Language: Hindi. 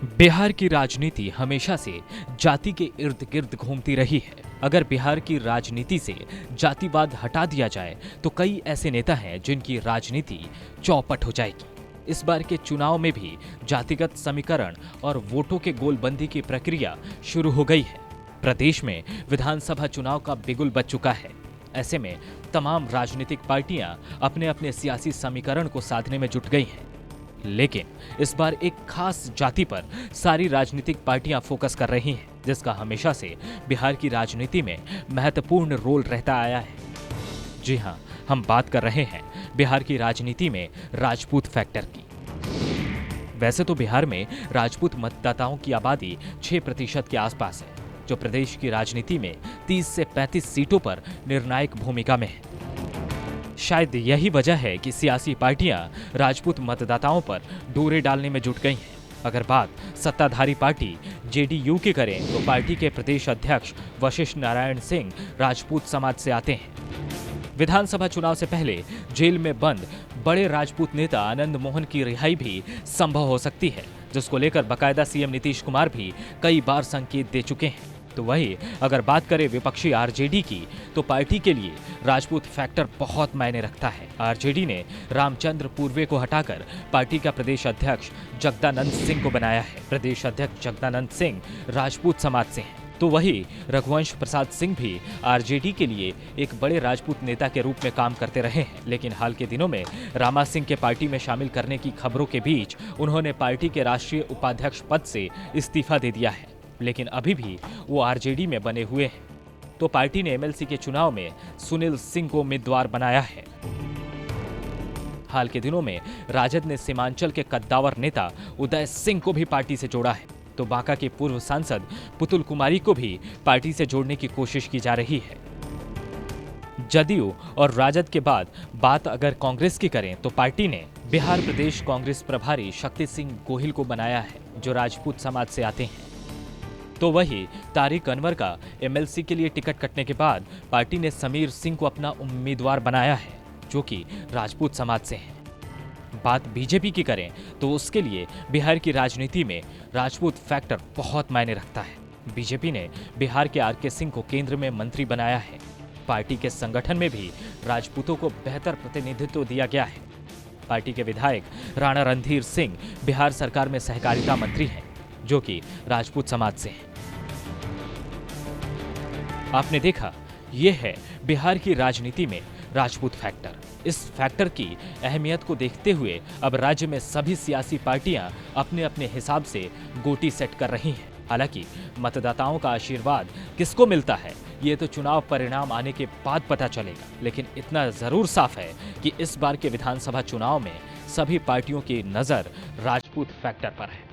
बिहार की राजनीति हमेशा से जाति के इर्द गिर्द घूमती रही है। अगर बिहार की राजनीति से जातिवाद हटा दिया जाए तो कई ऐसे नेता हैं जिनकी राजनीति चौपट हो जाएगी। इस बार के चुनाव में भी जातिगत समीकरण और वोटों के गोलबंदी की प्रक्रिया शुरू हो गई है। प्रदेश में विधानसभा चुनाव का बिगुल बज चुका है। ऐसे में तमाम राजनीतिक पार्टियां अपने अपने सियासी समीकरण को साधने में जुट गई हैं। लेकिन इस बार एक खास जाति पर सारी राजनीतिक पार्टियां फोकस कर रही हैं, जिसका हमेशा से बिहार की राजनीति में महत्वपूर्ण रोल रहता आया है। जी हां, हम बात कर रहे हैं बिहार की राजनीति में राजपूत फैक्टर की। वैसे तो बिहार में राजपूत मतदाताओं की आबादी 6% के आसपास है, जो प्रदेश की राजनीति में 30 से 35 सीटों पर निर्णायक भूमिका में है। शायद यही वजह है कि सियासी पार्टियां राजपूत मतदाताओं पर डोरे डालने में जुट गई हैं। अगर बात सत्ताधारी पार्टी जेडीयू की करें तो पार्टी के प्रदेश अध्यक्ष वशिष्ठ नारायण सिंह राजपूत समाज से आते हैं। विधानसभा चुनाव से पहले जेल में बंद बड़े राजपूत नेता आनंद मोहन की रिहाई भी संभव हो सकती है, जिसको लेकर बाकायदा सीएम नीतीश कुमार भी कई बार संकेत दे चुके हैं। तो वही अगर बात करें विपक्षी आरजेडी की, तो पार्टी के लिए राजपूत फैक्टर बहुत मायने रखता है। आरजेडी ने रामचंद्र पूर्वे को हटाकर पार्टी का प्रदेश अध्यक्ष जगदानंद सिंह को बनाया है। प्रदेश अध्यक्ष जगदानंद सिंह राजपूत समाज से हैं। तो वही रघुवंश प्रसाद सिंह भी आरजेडी के लिए एक बड़े राजपूत नेता के रूप में काम करते रहे हैं। लेकिन हाल के दिनों में रामा सिंह के पार्टी में शामिल करने की खबरों के बीच उन्होंने पार्टी के राष्ट्रीय उपाध्यक्ष पद से इस्तीफा दे दिया है। लेकिन अभी भी वो आरजेडी में बने हुए हैं। तो पार्टी ने एमएलसी के चुनाव में सुनील सिंह को उम्मीदवार बनाया है। हाल के दिनों में राजद ने सीमांचल के कद्दावर नेता उदय सिंह को भी पार्टी से जोड़ा है। तो बांका के पूर्व सांसद पुतुल कुमारी को भी पार्टी से जोड़ने की कोशिश की जा रही है। जदयू और राजद के बाद बात अगर कांग्रेस की करें तो पार्टी ने बिहार प्रदेश कांग्रेस प्रभारी शक्ति सिंह गोहिल को बनाया है, जो राजपूत समाज से आते हैं। तो वही तारिक अनवर का एमएलसी के लिए टिकट कटने के बाद पार्टी ने समीर सिंह को अपना उम्मीदवार बनाया है, जो कि राजपूत समाज से हैं। बात बीजेपी की करें तो उसके लिए बिहार की राजनीति में राजपूत फैक्टर बहुत मायने रखता है। बीजेपी ने बिहार के आरके सिंह को केंद्र में मंत्री बनाया है। पार्टी के संगठन में भी राजपूतों को बेहतर प्रतिनिधित्व दिया गया है। पार्टी के विधायक राणा रणधीर सिंह बिहार सरकार में सहकारिता मंत्री हैं, जो कि राजपूत समाज से हैं। आपने देखा, यह है बिहार की राजनीति में राजपूत फैक्टर। इस फैक्टर की अहमियत को देखते हुए अब राज्य में सभी सियासी पार्टियां अपने अपने हिसाब से गोटी सेट कर रही हैं। हालांकि मतदाताओं का आशीर्वाद किसको मिलता है, ये तो चुनाव परिणाम आने के बाद पता चलेगा। लेकिन इतना जरूर साफ है कि इस बार के विधानसभा चुनाव में सभी पार्टियों की नजर राजपूत फैक्टर पर है।